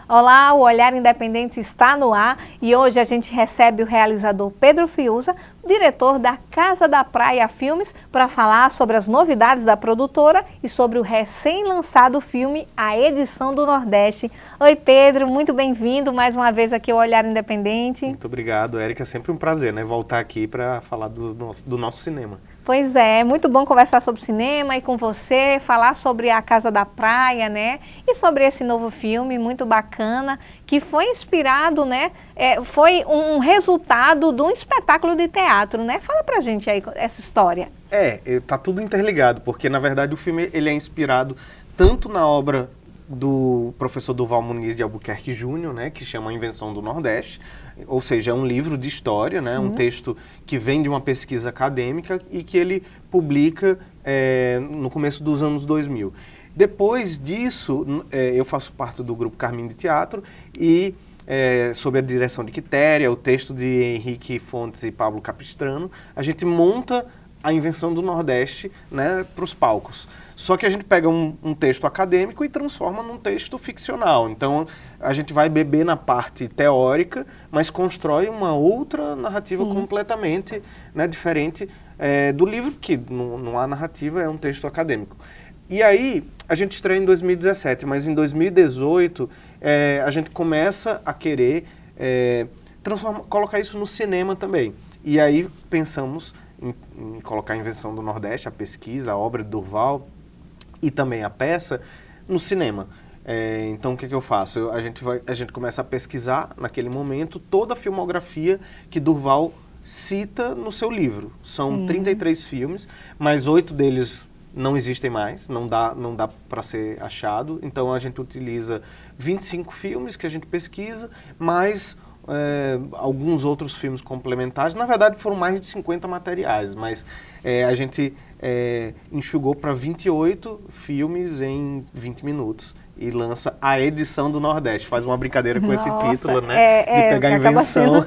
Olá, o Olhar Independente está no ar e hoje a gente recebe o realizador Pedro Fiuza, diretor da Casa da Praia Filmes, para falar sobre as novidades da produtora e sobre o recém-lançado filme A Edição do Nordeste. Oi Pedro, muito bem-vindo mais uma vez aqui ao Olhar Independente. Muito obrigado, Érica. É sempre um prazer, né, voltar aqui para falar do nosso cinema. Pois é muito bom conversar sobre cinema e com você, falar sobre a Casa da Praia, né? E sobre esse novo filme muito bacana, que foi inspirado, né? Foi um resultado de um espetáculo de teatro, né? Fala pra gente aí essa história. Tá tudo interligado, porque na verdade o filme ele é inspirado tanto na obra do professor Durval Muniz de Albuquerque Júnior, né, que chama A Invenção do Nordeste, ou seja, é um livro de história, né, um texto que vem de uma pesquisa acadêmica e que ele publica no começo dos anos 2000. Depois disso, eu faço parte do grupo Carmim de Teatro e, sob a direção de Quitéria, o texto de Henrique Fontes e Pablo Capistrano, a gente monta A Invenção do Nordeste, né, para os palcos. Só que a gente pega um texto acadêmico e transforma num texto ficcional. Então, a gente vai beber na parte teórica, mas constrói uma outra narrativa completamente, né, diferente do livro, que não há narrativa, é um texto acadêmico. E aí, a gente estreia em 2017, mas em 2018, a gente começa a querer colocar isso no cinema também. E aí, pensamos em colocar a Invenção do Nordeste, a pesquisa, a obra de Durval, e também a peça no cinema. Então o que eu faço? A gente começa a pesquisar naquele momento toda a filmografia que Durval cita no seu livro. São 33 filmes, mas 8 deles não existem mais, não dá para ser achado. Então a gente utiliza 25 filmes que a gente pesquisa, mais alguns outros filmes complementares. Na verdade foram mais de 50 materiais, mas a gente enxugou para 28 filmes em 20 minutos e lança A Edição do Nordeste. Faz uma brincadeira com esse título, né? De pegar a invenção.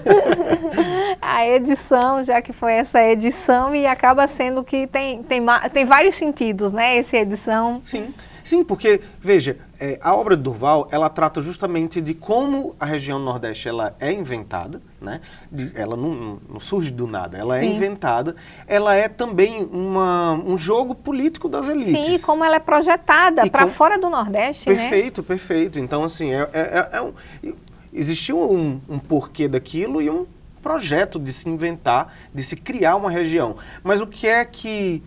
A edição, já que foi essa edição, e acaba sendo que tem vários sentidos, né? Essa edição. Sim, porque, veja, a obra de Durval, ela trata justamente de como a região Nordeste ela é inventada, né? Ela não surge do nada, ela é inventada. Ela é também um jogo político das elites. Sim, e como ela é projetada para fora do Nordeste, perfeito, né? Perfeito. Então, assim, existiu um porquê daquilo e um projeto de se inventar, de se criar uma região. Mas o que é que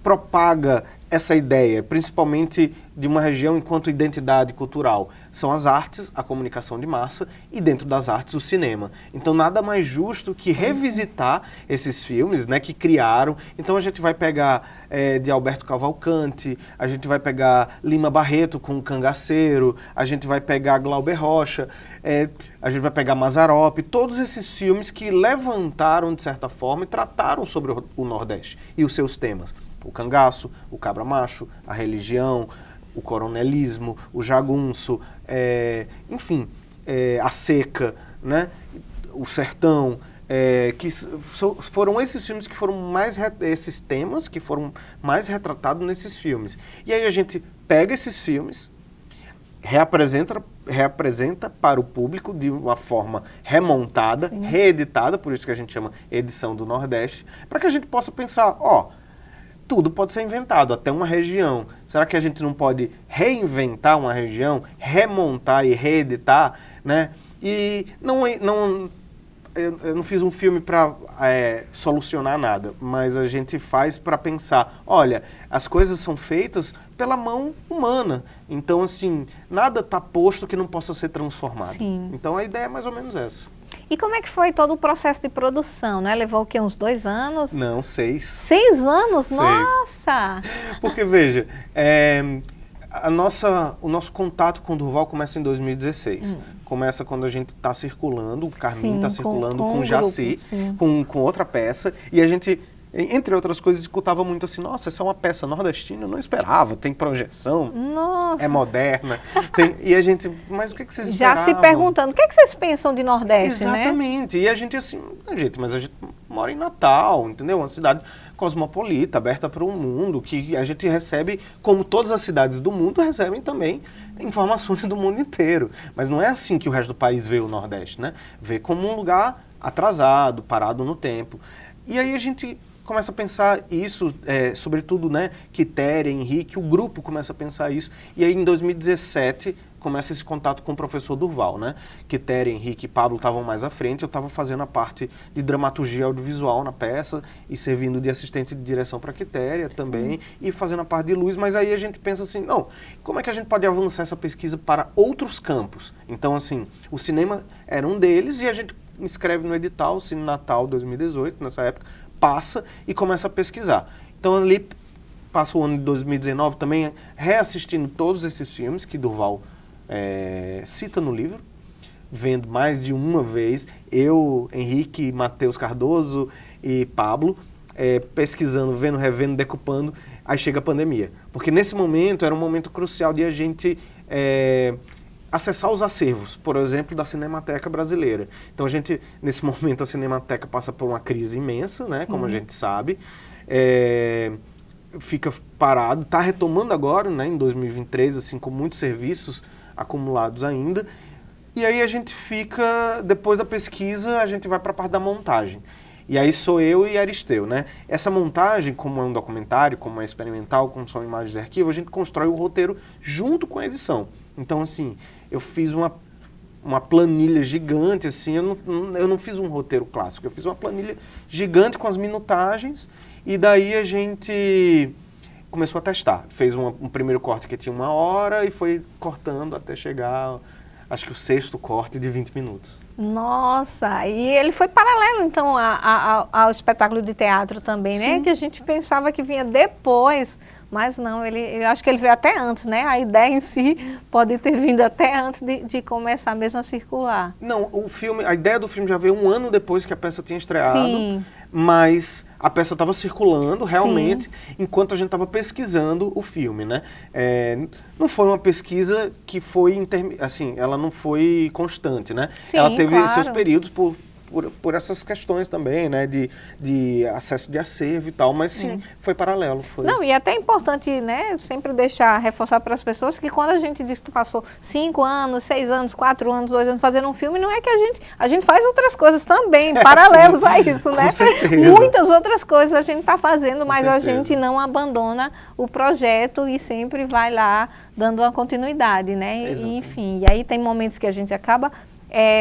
propaga essa ideia, principalmente de uma região enquanto identidade cultural? São as artes, a comunicação de massa e, dentro das artes, o cinema. Então, nada mais justo que revisitar esses filmes, né, que criaram. Então, a gente vai pegar de Alberto Cavalcante, a gente vai pegar Lima Barreto com o Cangaceiro, a gente vai pegar Glauber Rocha, a gente vai pegar Mazzaropi, todos esses filmes que levantaram, de certa forma, e trataram sobre o Nordeste e os seus temas. O cangaço, o cabra macho, a religião, o coronelismo, o jagunço, enfim, a seca, né? O sertão, que foram esses filmes que foram esses temas que foram mais retratados nesses filmes. E aí a gente pega esses filmes, reapresenta para o público de uma forma remontada, reeditada, por isso que a gente chama Edição do Nordeste, para que a gente possa pensar, tudo pode ser inventado, até uma região. Será que a gente não pode reinventar uma região, remontar e reeditar, né? E eu não fiz um filme para solucionar nada, mas a gente faz para pensar, olha, as coisas são feitas pela mão humana. Então, assim, nada está posto que não possa ser transformado. Então, a ideia é mais ou menos essa. E como é que foi todo o processo de produção, né? Levou o quê? Uns 2 anos? Não, 6. 6 anos? 6. Nossa! Porque, veja, o nosso contato com o Durval começa em 2016. Começa quando a gente está circulando, o Carmim está circulando com o Jaci, com outra peça, e a gente, entre outras coisas, escutava muito assim, nossa, essa é uma peça nordestina, eu não esperava, tem projeção, é moderna, e a gente, mas o que vocês esperavam? Já se perguntando, o que vocês pensam de Nordeste, Exatamente, né? E a gente assim, mas a gente mora em Natal, entendeu? Uma cidade cosmopolita, aberta para o mundo, que a gente recebe, como todas as cidades do mundo, recebem também informações do mundo inteiro. Mas não é assim que o resto do país vê o Nordeste, né? Vê como um lugar atrasado, parado no tempo. E aí a gente começa a pensar isso, sobretudo, né, Quitéria, Henrique, o grupo começa a pensar isso. E aí em 2017 começa esse contato com o professor Durval, né? Quitéria, Henrique e Pablo estavam mais à frente, eu estava fazendo a parte de dramaturgia audiovisual na peça e servindo de assistente de direção para Quitéria também, e fazendo a parte de luz, mas aí a gente pensa assim, não, como é que a gente pode avançar essa pesquisa para outros campos? Então, assim, o cinema era um deles e a gente inscreve no edital, Cine Natal 2018, nessa época, passa e começa a pesquisar. Então, ali passa o ano de 2019 também reassistindo todos esses filmes que Durval cita no livro, vendo mais de uma vez, eu, Henrique, Matheus Cardoso e Pablo, pesquisando, vendo, revendo, decupando, aí chega a pandemia. Porque nesse momento era um momento crucial de a gente acessar os acervos, por exemplo, da Cinemateca Brasileira. Então a gente, nesse momento, a Cinemateca passa por uma crise imensa, né, como a gente sabe, fica parado, está retomando agora, né, em 2023, assim, com muitos serviços acumulados ainda, e aí a gente fica, depois da pesquisa, a gente vai para a parte da montagem. E aí sou eu e Aristeu, né? Essa montagem, como é um documentário, como é experimental, como são imagens de arquivo, a gente constrói o roteiro junto com a edição. Então, assim, eu fiz uma planilha gigante, assim, eu não fiz um roteiro clássico, eu fiz uma planilha gigante com as minutagens, e daí a gente começou a testar. Fez um primeiro corte que tinha 1 hora e foi cortando até chegar, acho que o 6º corte de 20 minutos. Nossa, e ele foi paralelo, então, ao espetáculo de teatro também, né? Sim. Que a gente pensava que vinha depois, mas não, eu acho que ele veio até antes, né? A ideia em si pode ter vindo até antes de começar mesmo a circular. Não, a ideia do filme já veio 1 ano depois que a peça tinha estreado. Sim. Mas a peça estava circulando realmente enquanto a gente estava pesquisando o filme, né? Não foi uma pesquisa que foi, assim, ela não foi constante, né? Sim, ela teve claro. seus períodos por essas questões também, né? De acesso de acervo e tal, mas sim, foi paralelo. Foi. Não, e é até importante, né, sempre reforçar para as pessoas que quando a gente diz que passou 5 anos, 6 anos, 4 anos, 2 anos fazendo um filme, não é que a gente faz outras coisas também, paralelos a isso, né? Com certeza. Muitas outras coisas a gente está fazendo, mas a certeza. gente não abandona o projeto e sempre vai lá dando uma continuidade, né? E, enfim, e aí tem momentos que a gente acaba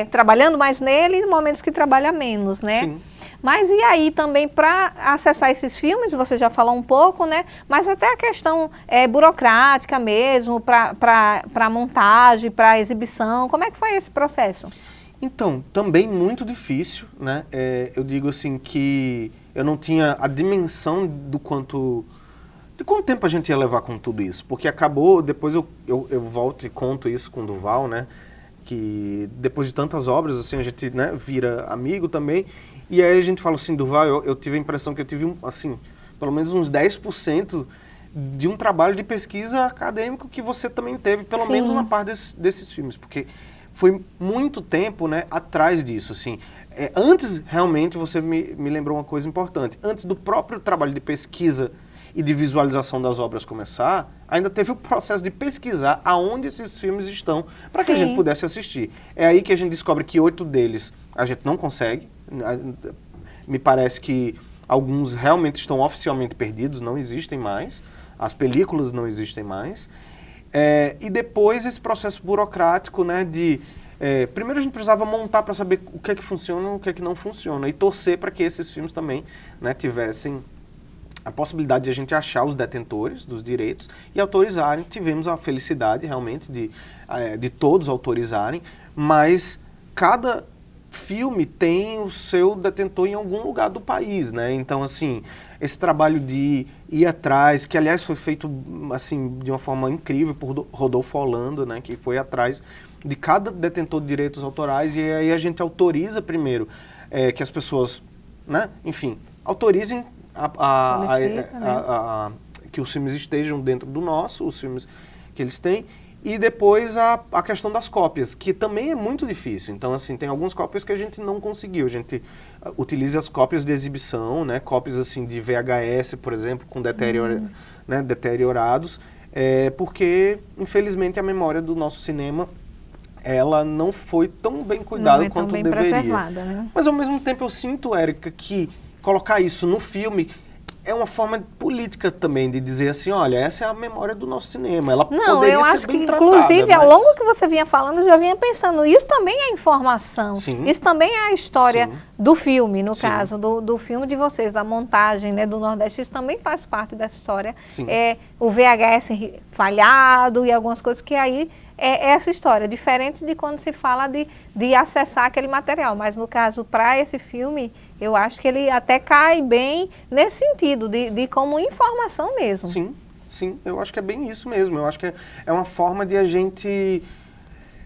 trabalhando mais nele e momentos que trabalha menos, né? Sim. Mas e aí também para acessar esses filmes, você já falou um pouco, né? Mas até a questão burocrática mesmo, para montagem, para exibição, como é que foi esse processo? Então, também muito difícil, né? Eu digo assim que eu não tinha a dimensão de quanto tempo a gente ia levar com tudo isso, porque acabou, depois eu volto e conto isso com o Durval, né? Que depois de tantas obras, assim, a gente, né, vira amigo também, e aí a gente fala assim, Durval, eu tive a impressão que eu tive, assim, pelo menos uns 10% de um trabalho de pesquisa acadêmico que você também teve, pelo menos na parte desses filmes, porque foi muito tempo, né, atrás disso, assim. Antes, realmente, você me lembrou uma coisa importante, antes do próprio trabalho de pesquisa e de visualização das obras começar, ainda teve o processo de pesquisar aonde esses filmes estão para que a gente pudesse assistir. É aí que a gente descobre que 8 deles a gente não consegue. Me parece que alguns realmente estão oficialmente perdidos, não existem mais. As películas não existem mais. E depois esse processo burocrático, né, primeiro a gente precisava montar para saber o que é que funciona e o que é que não funciona. E torcer para que esses filmes também, né, tivessem a possibilidade de a gente achar os detentores dos direitos e autorizarem. Tivemos a felicidade realmente de todos autorizarem, mas cada filme tem o seu detentor em algum lugar do país, né? Então, assim, esse trabalho de ir atrás, que aliás foi feito assim de uma forma incrível por Rodolfo Holanda, né? Que foi atrás de cada detentor de direitos autorais, e aí a gente autoriza primeiro que as pessoas, né? Enfim, autorizem que os filmes estejam dentro do nosso, os filmes que eles têm, e depois a questão das cópias, que também é muito difícil. Então, assim, tem algumas cópias que a gente não conseguiu. A gente utiliza as cópias de exibição, né, cópias assim de VHS, por exemplo, com deteriorados, porque, infelizmente, a memória do nosso cinema, ela não foi tão bem cuidada quanto deveria. Preservada, né? Mas, ao mesmo tempo, eu sinto, Érica, que colocar isso no filme é uma forma política também de dizer assim, olha, essa é a memória do nosso cinema. Ela poderia eu ser acho bem que, tratada, inclusive, ao mas... longo que você vinha falando, eu já vinha pensando, isso também é informação. Sim. Isso também é a história Sim. do filme, no Sim. caso, do filme de vocês, da montagem, né, do Nordeste, isso também faz parte dessa história. Sim. O VHS falhado e algumas coisas que aí é essa história, diferente de quando se fala de acessar aquele material. Mas, no caso, para esse filme, eu acho que ele até cai bem nesse sentido, de como informação mesmo. Sim, sim, eu acho que é bem isso mesmo. Eu acho que é uma forma de a gente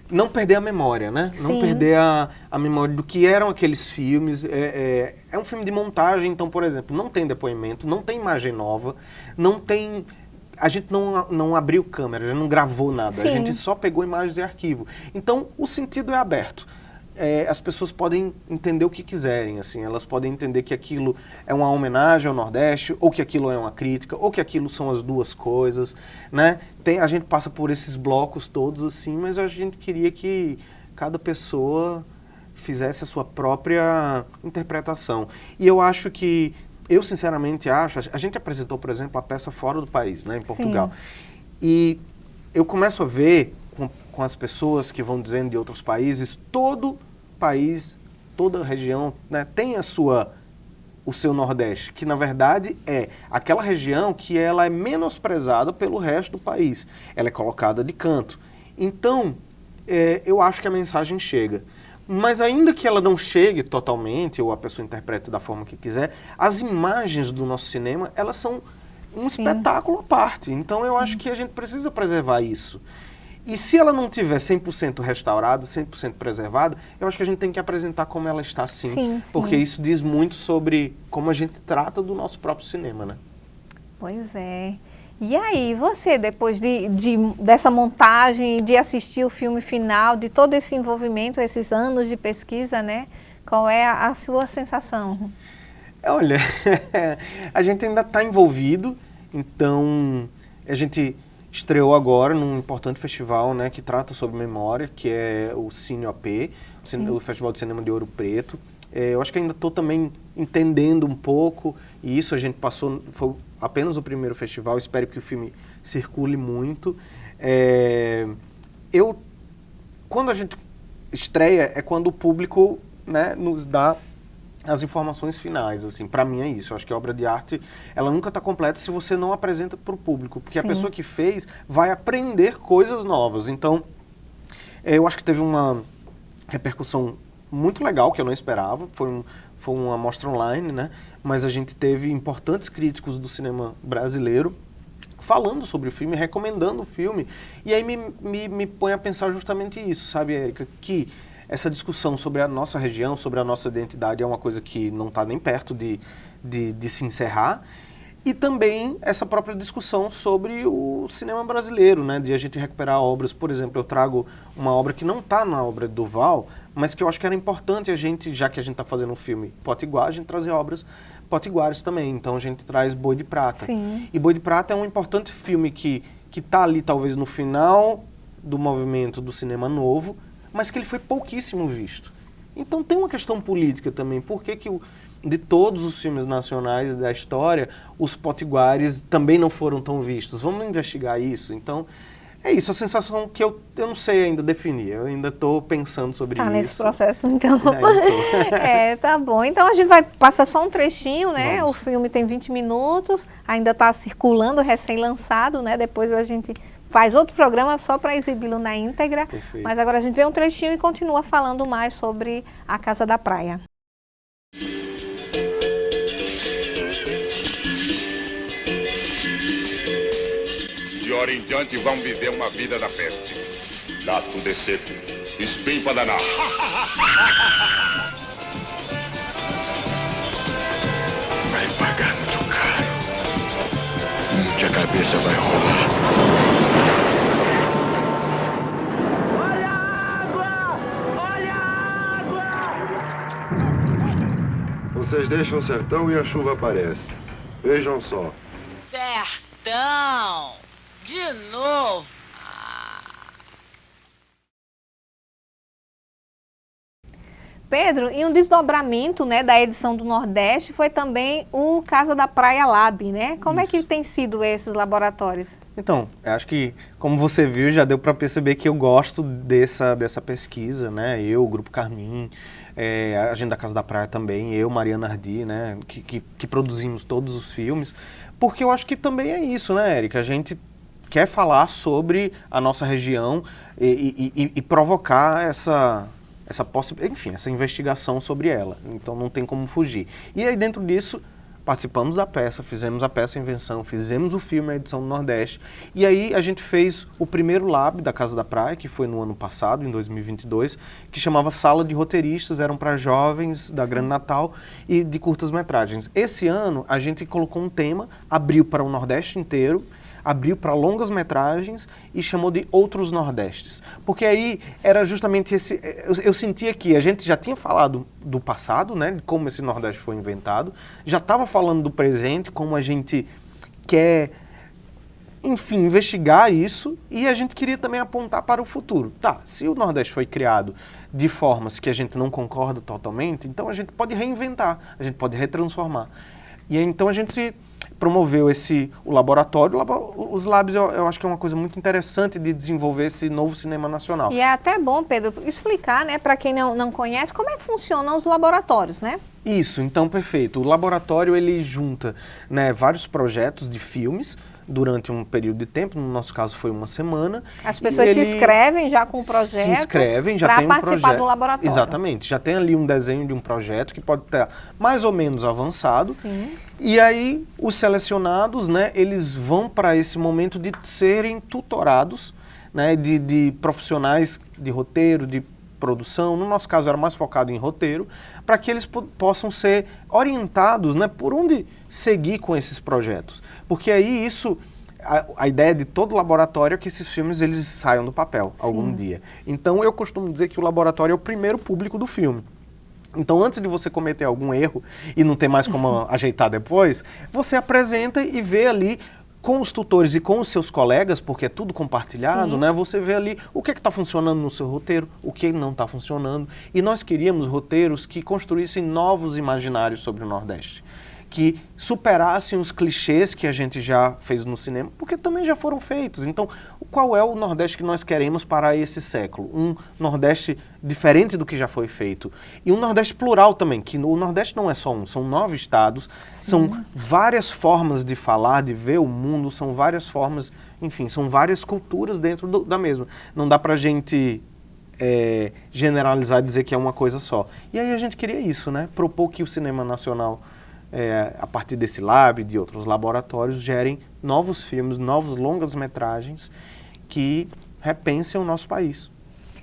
não perder a memória, né? Sim. Não perder a memória do que eram aqueles filmes. É um filme de montagem, então, por exemplo, não tem depoimento, não tem imagem nova, não tem... A gente não abriu câmera, a gente não gravou nada, Sim. A gente só pegou imagens de arquivo. Então, o sentido é aberto. As pessoas podem entender o que quiserem, assim, elas podem entender que aquilo é uma homenagem ao Nordeste, ou que aquilo é uma crítica, ou que aquilo são as duas coisas, né? A gente passa por esses blocos todos, assim, mas a gente queria que cada pessoa fizesse a sua própria interpretação. E eu acho que... Eu, sinceramente, acho... A gente apresentou, por exemplo, a peça fora do país, né, em Portugal. Sim. E eu começo a ver, com as pessoas que vão dizendo de outros países, todo país, toda região, né, tem o seu Nordeste, que, na verdade, é aquela região que ela é menosprezada pelo resto do país. Ela é colocada de canto. Então, eu acho que a mensagem chega. Mas ainda que ela não chegue totalmente, ou a pessoa interprete da forma que quiser, as imagens do nosso cinema, elas são um Sim. espetáculo à parte. Então eu Sim. acho que a gente precisa preservar isso. E se ela não tiver 100% restaurada, 100% preservada, eu acho que a gente tem que apresentar como ela está sim. Porque isso diz muito sobre como a gente trata do nosso próprio cinema, né? Pois é. E aí, você, depois dessa montagem, de assistir o filme final, de todo esse envolvimento, esses anos de pesquisa, né? Qual é a sua sensação? Olha, a gente ainda está envolvido, então a gente estreou agora num importante festival, né, que trata sobre memória, que é o Cine OP, o Festival de Cinema de Ouro Preto. Eu acho que ainda estou também entendendo um pouco, e isso a gente passou, foi apenas o primeiro festival, espero que o filme circule muito. Quando a gente estreia, é quando o público, né, nos dá as informações finais, assim, para mim é isso. Eu acho que a obra de arte, ela nunca está completa se você não apresenta para o público, porque Sim. a pessoa que fez vai aprender coisas novas. Então, eu acho que teve uma repercussão muito legal, que eu não esperava, foi uma mostra online, né? Mas a gente teve importantes críticos do cinema brasileiro falando sobre o filme, recomendando o filme, e aí me põe a pensar justamente isso, sabe, Érica, que essa discussão sobre a nossa região, sobre a nossa identidade é uma coisa que não está nem perto de se encerrar, e também essa própria discussão sobre o cinema brasileiro, né, de a gente recuperar obras. Por exemplo, eu trago uma obra que não está na obra do Val, mas que eu acho que era importante a gente, já que a gente está fazendo um filme potiguar, a gente trazer obras potiguares também. Então a gente traz Boi de Prata. Sim. E Boi de Prata é um importante filme que está ali talvez no final do movimento do cinema novo, mas que ele foi pouquíssimo visto. Então tem uma questão política também. Por que de todos os filmes nacionais da história, os potiguares também não foram tão vistos? Vamos investigar isso? Então, é isso, a sensação que eu não sei ainda definir, eu ainda estou pensando sobre isso. Tá nesse processo, então. É, tá bom. Então a gente vai passar só um trechinho, né? Vamos. O filme tem 20 minutos, ainda está circulando, recém-lançado, né? Depois a gente faz outro programa só para exibi-lo na íntegra. Perfeito. Mas agora a gente vê um trechinho e continua falando mais sobre a Casa da Praia. De hora em diante vão viver uma vida da peste. Lá tudo é seco, espinho para danar. Vai pagar muito caro. Onde a cabeça vai rolar. Olha a água! Olha a água! Vocês deixam o sertão e a chuva aparece. Vejam só. Sertão! De novo? Pedro, e um desdobramento, né, da edição do Nordeste foi também o Casa da Praia Lab, né? Como é que tem sido esses laboratórios? Então, eu acho que, como você viu, já deu para perceber que eu gosto dessa pesquisa, né? Eu, o Grupo Carmim, a gente da Casa da Praia também, eu, Mariana Ardi, né? Que produzimos todos os filmes, porque eu acho que também é isso, né, Érica? A gente quer falar sobre a nossa região e provocar essa investigação sobre ela. Então não tem como fugir. E aí dentro disso, participamos da peça, fizemos a peça Invenção, fizemos o filme A Edição do Nordeste. E aí a gente fez o primeiro lab da Casa da Praia, que foi no ano passado, em 2022, que chamava Sala de Roteiristas, eram para jovens da Grande Natal e de curtas-metragens. Esse ano a gente colocou um tema, abriu para o Nordeste inteiro, abriu para longas-metragens e chamou de Outros Nordestes. Porque aí era justamente esse... Eu sentia que a gente já tinha falado do passado, né, de como esse Nordeste foi inventado, já estava falando do presente, como a gente quer, enfim, investigar isso, e a gente queria também apontar para o futuro. Tá, se o Nordeste foi criado de formas que a gente não concorda totalmente, então a gente pode reinventar, a gente pode retransformar. E aí, então a gente promoveu o laboratório. Os labs eu acho que é uma coisa muito interessante de desenvolver esse novo cinema nacional. E é até bom, Pedro, explicar, né, para quem não conhece, como é que funcionam os laboratórios, né? Isso, então perfeito. O laboratório ele junta, né, vários projetos de filmes durante um período de tempo, no nosso caso foi uma semana. As pessoas se inscrevem já com o projeto. Se inscrevem, já tem um projeto. Para participar do laboratório. Exatamente, já tem ali um desenho de um projeto que pode estar mais ou menos avançado. Sim. E aí os selecionados, né, eles vão para esse momento de serem tutorados, né, de profissionais de roteiro, de produção, no nosso caso era mais focado em roteiro, para que eles possam ser orientados, né, por onde seguir com esses projetos. Porque aí isso, a ideia de todo laboratório é que esses filmes eles saiam do papel algum dia. Então eu costumo dizer que o laboratório é o primeiro público do filme. Então, antes de você cometer algum erro e não ter mais como ajeitar depois, você apresenta e vê ali com os tutores e com os seus colegas, porque é tudo compartilhado, né? Você vê ali o que está funcionando no seu roteiro, o que não está funcionando. E nós queríamos roteiros que construíssem novos imaginários sobre o Nordeste, que superassem os clichês que a gente já fez no cinema, porque também já foram feitos. Então, qual é o Nordeste que nós queremos para esse século? Um Nordeste diferente do que já foi feito. E um Nordeste plural também, que o Nordeste não é só um, são 9 estados, são várias formas de falar, de ver o mundo, são várias formas, enfim, são várias culturas dentro da mesma. Não dá pra gente generalizar e dizer que é uma coisa só. E aí a gente queria isso, né? Propor que o cinema nacional, a partir desse lab e de outros laboratórios, gerem novos filmes, novos longas-metragens que repensem o nosso país.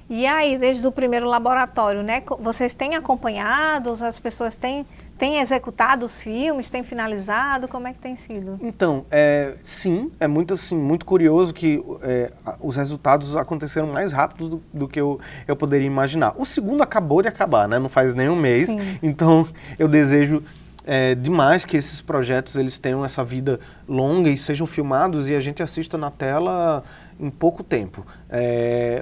E aí, desde o primeiro laboratório, né, vocês têm acompanhado, as pessoas têm executado os filmes, têm finalizado, como é que tem sido? Então, sim, é muito, assim, muito curioso que os resultados aconteceram mais rápido do que eu poderia imaginar. O segundo acabou de acabar, né, não faz nem um mês, então eu desejo demais que esses projetos eles tenham essa vida longa e sejam filmados e a gente assista na tela em pouco tempo.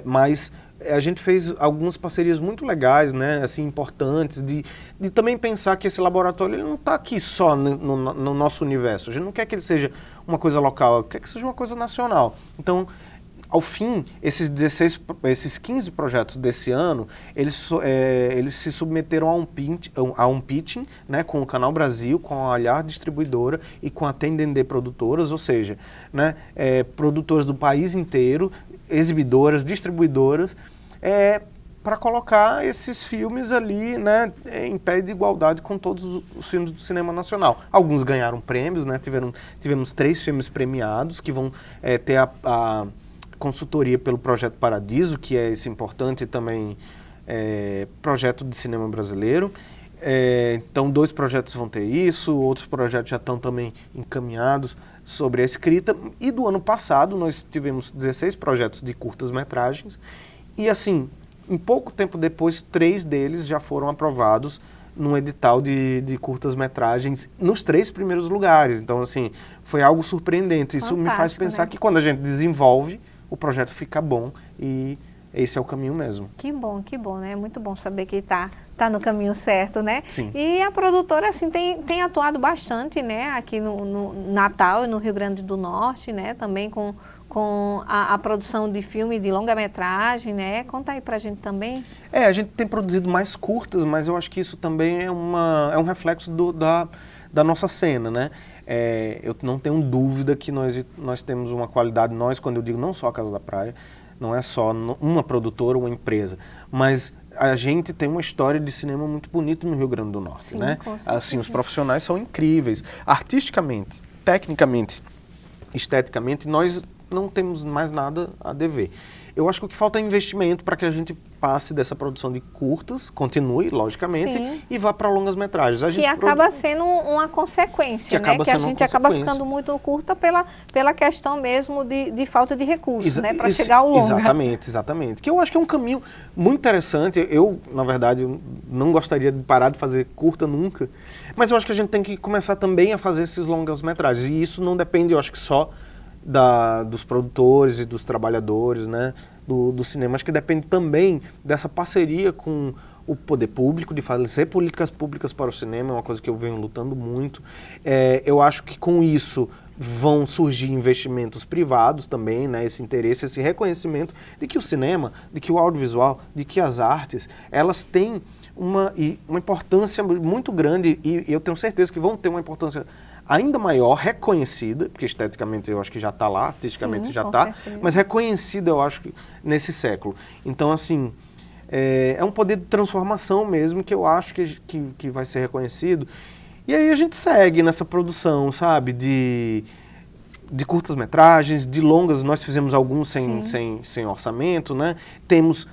Mas a gente fez algumas parcerias muito legais, né, assim, importantes, de também pensar que esse laboratório ele não está aqui só no nosso universo. A gente não quer que ele seja uma coisa local, quer que seja uma coisa nacional. Então, ao fim, esses 15 projetos desse ano, eles se submeteram a um pitching, né, com o Canal Brasil, com a Olhar Distribuidora e com a Tendendê Produtoras, ou seja, né, produtoras do país inteiro, exibidoras, distribuidoras, para colocar esses filmes ali, né, em pé de igualdade com todos os filmes do cinema nacional. Alguns ganharam prêmios, né, tivemos 3 filmes premiados que vão ter a consultoria pelo Projeto Paradiso, que é esse importante também projeto de cinema brasileiro. Então 2 projetos vão ter isso, outros projetos já estão também encaminhados sobre a escrita. E do ano passado nós tivemos 16 projetos de curtas-metragens e assim, em pouco tempo depois, 3 deles já foram aprovados num edital de curtas-metragens nos 3 primeiros lugares. Então, assim, foi algo surpreendente. Isso me faz Fantástico, pensar né? que quando a gente desenvolve, o projeto fica bom e esse é o caminho mesmo. Que bom, né? É muito bom saber que tá no caminho certo, né? Sim. E a produtora, assim, tem atuado bastante, né? Aqui no Natal e no Rio Grande do Norte, né? Também com a produção de filme de longa-metragem, né? Conta aí pra gente também. A gente tem produzido mais curtas, mas eu acho que isso também é um reflexo da nossa cena, né? Eu não tenho dúvida que nós temos uma qualidade, quando eu digo não só a Casa da Praia, não é só uma produtora, uma empresa, mas a gente tem uma história de cinema muito bonita no Rio Grande do Norte, Sim, né? com certeza. Assim, os profissionais são incríveis. Artisticamente, tecnicamente, esteticamente, nós não temos mais nada a dever. Eu acho que o que falta é investimento para que a gente passe dessa produção de curtas, continue, logicamente, Sim. e vá para longas-metragens. Que acaba sendo uma consequência, né? Que a gente acaba ficando muito curta pela questão mesmo de falta de recursos, né? Para chegar ao longa. Exatamente. Que eu acho que é um caminho muito interessante. Eu, na verdade, não gostaria de parar de fazer curta nunca, mas eu acho que a gente tem que começar também a fazer esses longas-metragens. E isso não depende, eu acho que só dos produtores e dos trabalhadores, né, do cinema. Acho que depende também dessa parceria com o poder público, de fazer políticas públicas para o cinema, é uma coisa que eu venho lutando muito. Eu acho que com isso vão surgir investimentos privados também, né, esse interesse, esse reconhecimento de que o cinema, de que o audiovisual, de que as artes, elas têm uma importância muito grande e eu tenho certeza que vão ter uma importância ainda maior, reconhecida, porque esteticamente eu acho que já está lá, artisticamente já está, mas reconhecida eu acho que nesse século. Então, assim, é um poder de transformação mesmo que eu acho que vai ser reconhecido. E aí a gente segue nessa produção, sabe, de curtas-metragens, de longas, nós fizemos alguns sem orçamento, né? Temos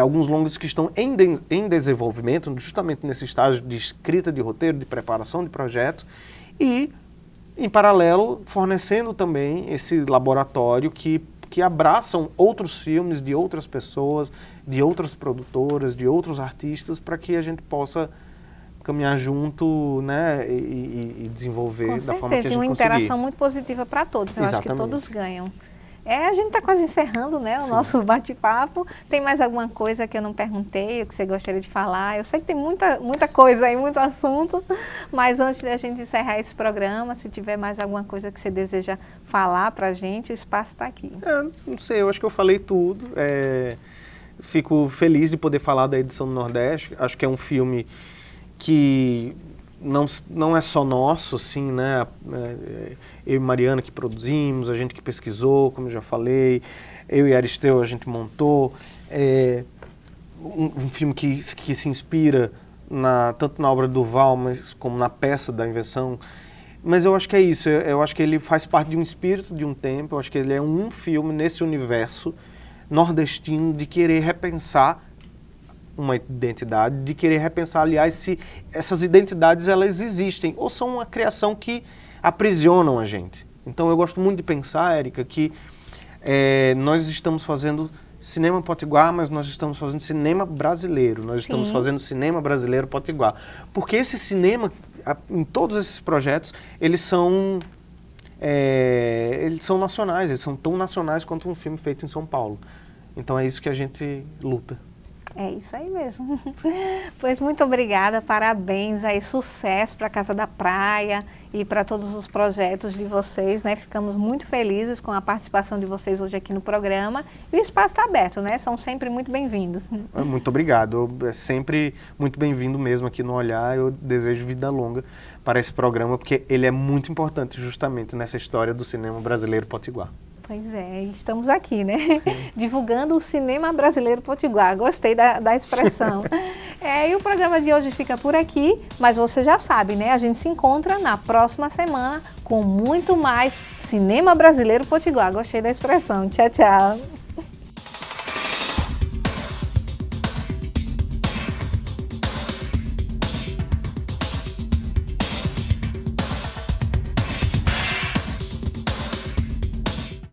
alguns longas que estão em desenvolvimento, justamente nesse estágio de escrita de roteiro, de preparação de projeto, e, em paralelo, fornecendo também esse laboratório que abraçam outros filmes de outras pessoas, de outras produtoras, de outros artistas, para que a gente possa caminhar junto, né, e desenvolver da forma que a gente conseguir. Com certeza, uma interação muito positiva para todos. Eu acho que todos ganham. A gente está quase encerrando, né, o nosso bate-papo. Tem mais alguma coisa que eu não perguntei, ou que você gostaria de falar? Eu sei que tem muita coisa aí, muito assunto, mas antes da gente encerrar esse programa, se tiver mais alguma coisa que você deseja falar para a gente, o espaço está aqui. Não sei, eu acho que eu falei tudo. Fico feliz de poder falar da edição do Nordeste. Acho que é um filme que não é só nosso, assim, né? Eu e Mariana que produzimos, a gente que pesquisou, como eu já falei, eu e Aristeu a gente montou. Um filme que se inspira tanto na obra do Durval, mas como na peça da Invenção. Mas eu acho que é isso, eu acho que ele faz parte de um espírito de um tempo, eu acho que ele é um filme nesse universo nordestino de querer repensar uma identidade, de querer repensar, aliás, se essas identidades elas existem ou são uma criação que aprisionam a gente. Então eu gosto muito de pensar, Érica, que nós estamos fazendo cinema potiguar, mas nós estamos fazendo cinema brasileiro, nós estamos fazendo cinema brasileiro potiguar. Porque esse cinema, em todos esses projetos, eles são nacionais, eles são tão nacionais quanto um filme feito em São Paulo. Então é isso que a gente luta. É isso aí mesmo. Pois muito obrigada, parabéns aí, sucesso para a Casa da Praia e para todos os projetos de vocês, né? Ficamos muito felizes com a participação de vocês hoje aqui no programa e o espaço está aberto, né? São sempre muito bem-vindos. Muito obrigado, é sempre muito bem-vindo mesmo aqui no Olhar, eu desejo vida longa para esse programa porque ele é muito importante justamente nessa história do cinema brasileiro potiguar. Pois é, estamos aqui, né? Divulgando o cinema brasileiro potiguar. Gostei da expressão. E o programa de hoje fica por aqui, mas você já sabe, né? A gente se encontra na próxima semana com muito mais cinema brasileiro potiguar. Gostei da expressão. Tchau, tchau.